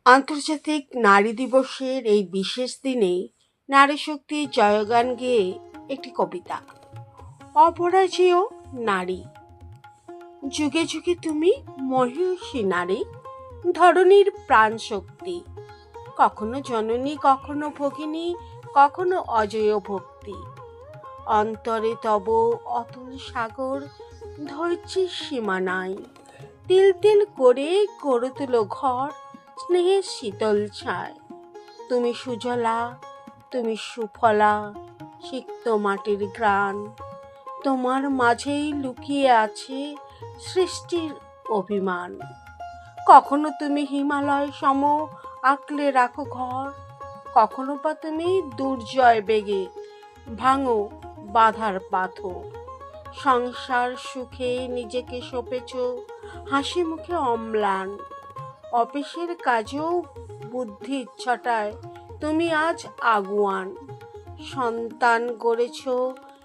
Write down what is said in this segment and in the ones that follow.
আন্তর্জাতিক নারী দিবসের এই বিশেষ দিনে নারী শক্তির জয়গান গেয়ে একটি কবিতা। অপরাজেয় নারী, যুগে যুগে তুমি মহিষী নারী, ধরণীর প্রাণ শক্তি, কখনো জননী, কখনো ভগিনী, কখনো অজেয় ভক্তি। অন্তরে তব অতুল সাগর, ধৈর্যের সীমা নাই। তিল তিল করে গড়ে তুলো ঘর, স্নেহের শীতল ছায়। তুমি সুজলা, তুমি সুফলা, সিক্ত মাটির ঘ্রাণ। তোমার মাঝেই লুকিয়ে আছে সৃষ্টির অভিমান। কখনো তুমি হিমালয় সম আঁকলে রাখো ঘর, কখনো বা তুমি দুর্জয় বেগে ভাঙো বাধার পাথর। সংসার সুখে নিজেকে সঁপেছ হাসি মুখে অম্লান। অফিসের কাজেও বুদ্ধির ছটায় তুমি আজ আগুয়ান। সন্তান গড়েছ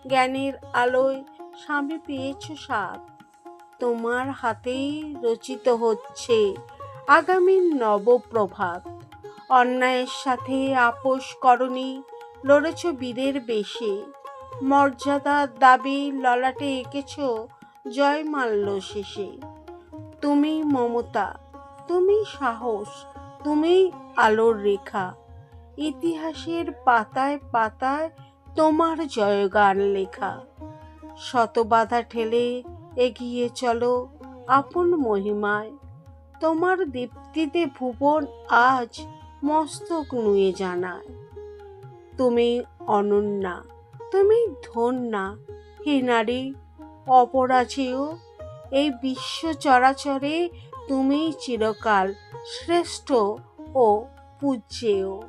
জ্ঞানের আলোয়, স্বামী পেয়েছ সাথ। তোমার হাতেই রচিত হচ্ছে আগামীর নবপ্রভাত। অন্যায়ের সাথে আপোষ করনি, লড়েছ বীরের বেশে। মর্যাদার দাবি ললাটে এঁকেছ জয়মাল্য শেষে। তুমি মমতা, তুমি সাহস, তুমি আলোর রেখা। ইতিহাসের পাতায় পাতায় তোমার জয়গান লেখা। শত বাধা ঠেলে এগিয়ে চলো আপন মহিমায়। তোমার দীপ্তিতে ভুবন আজ মস্তক নুয়ে জানায়। তুমি অনন্যা, তুমি ধন্যা, হে নারী অপরাজেয়। এই বিশ্ব চরাচরে তুমি চিরকাল শ্রেষ্ঠ ও পূজ্যেয়।